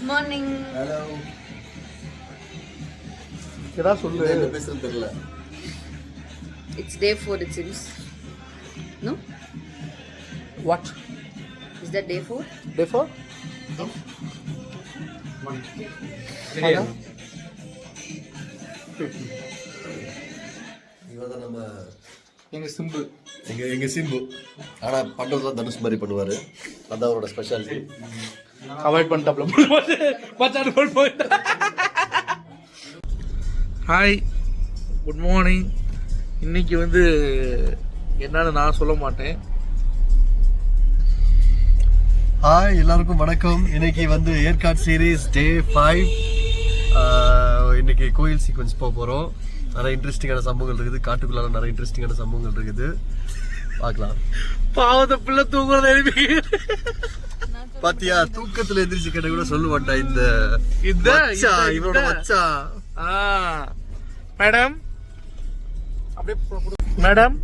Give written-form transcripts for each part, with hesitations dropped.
morning. Hello. ஏதா சொல்லு. என்ன பேசுறது தெரியல. It's day 4 it seems. No? What? Is that day 4? Day 4? இவதான் நம்ம எங்க சிம்பு. எங்க சிம்பு. ஆனா பண்றதுதான் தனுஷ் மாதிரி பண்ணுவாரு. அதான் அவரோட ஸ்பெஷாலிட்டி. அவாய்ட் பண்ணிட்டாப்ல. மச்சான் போய் போயிட்டா. Hi, good morning. இன்னைக்கு வந்து என்னன்னு நான் சொல்ல மாட்டேன். ஹாய், எல்லாருக்கும் வணக்கம். இன்னைக்கு வந்து ஏற்காடு சீரீஸ் டே 5. இன்னைக்கு கோயில் சீக்வன்ஸ் போக போகிறோம். நிறைய இன்ட்ரெஸ்டிங்கான சம்பவங்கள் இருக்குது. காட்டுக்குள்ளார நிறைய இன்ட்ரெஸ்டிங்கான சம்பவங்கள் இருக்குது. பார்க்கலாம். பாவத்தை பிள்ளை தூங்குறது எழுப்பி பாத்தியா, தூக்கத்துல எந்திரிச்சு கேட்ட கூட சொல்ல மாட்டா. இந்த இவரோட மச்சா. மேடம் அப்படியே மேடம்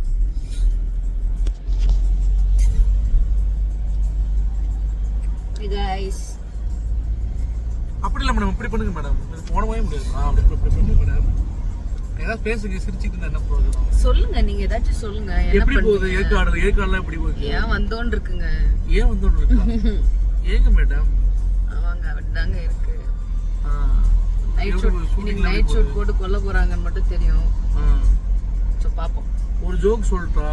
Hey guys. அப்படி இல்லை மேடம், இப்படி பண்ணுங்க மேடம். போனவே முடியாது. அப்படி பண்ணுங்க மேடம். ஏதாவது பேசுங்க, சிரிச்சுட்டு இருந்தா என்ன ப்ரோஜனம்? சொல்லுங்க, நீங்க ஏதாச்சும் சொல்லுங்க. எப்படி போகுது ஏற்காடுலாம் எப்படி போகுது? ஏன் வந்தோன்னு இருக்குங்க. ஏன் வந்தோன்னு இருக்கா? ஏங்க மேடம்? அவங்க அப்படிதாங்க இருக்கு. நைட் ஷூட் போட்டு கொல்ல போறாங்கன்னு மட்டும் தெரியும். சோ பாப்போம். ஒரு ஜோக் சொல்றா,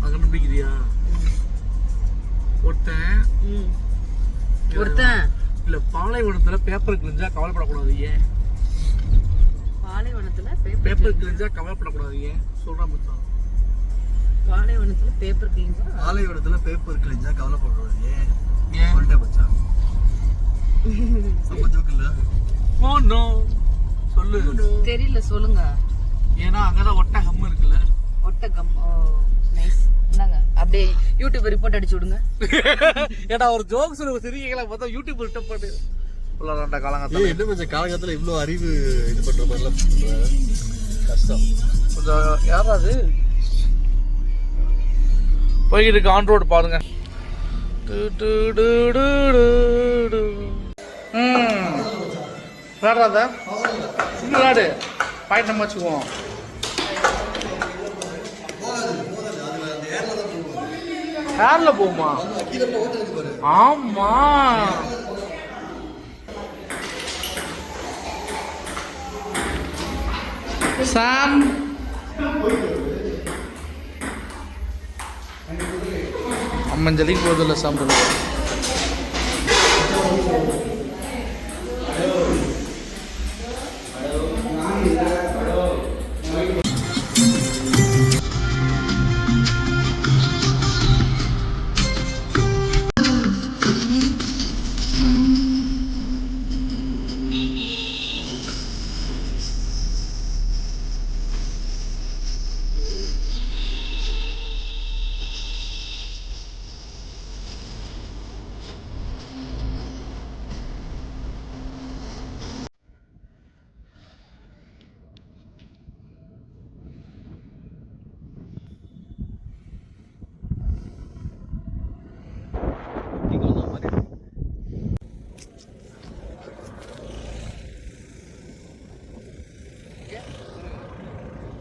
அங்க நம்பிக்கிறியா? ஒருத்தன் இல்ல, பாலைவனத்துல பேப்பர் கிழிஞ்சா கவலைப்படக்கூடாது. ஏன் பாலைவனத்துல பேப்பர் கிழிஞ்சா கவலைப்படக்கூடாது? ஏன் சொல்றா மச்சான்? பாலைவனத்துல பேப்பர் கிழிஞ்சா ஆலைவனத்துல பேப்பர் கிழிஞ்சா கவலைப்படுறது ஏன்? ஏன் சொல்லிட்டேன் மச்சான். ரொம்ப ஜோக் இல்ல. ஓ நோ, சொல்லு. தெரியல, சொல்லுங்க. ஏன்னா அங்கதான் ஒட்டகம் இருக்குல்ல. ஒட்டகம். ஓ நைஸ். என்னங்க அப்படியே யூடியூப் ரிப்போர்ட் அடிச்சு விடுங்க. ஏடா ஒரு ஜோக் சொல்லுங்க, சிரிக்கல பார்த்தா யூடியூப் ரிப்போர்ட் பண்ணு. உள்ளாரண்டா காலங்கத்துல என்ன கொஞ்சம் காலங்கத்துல இவ்வளவு அறிவு இது பண்ற மாதிரிலாம் பண்ற கஷ்டம். கொஞ்சம் யாராவது போய்கிட்டு இருக்கு. ஆன் ரோடு பாருங்க. விளாடுறாத விளாடு. பாயிண்ட் நம்ம வச்சுக்குவோம். ஹேர்ல போகுமா? ஆமா. சாம் அம்மஞ்சலிக்கு போதில்ல சாம்பிள்.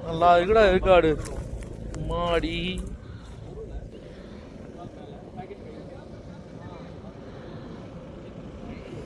நல்லா இருக்குடா ஏற்காடு. மாடி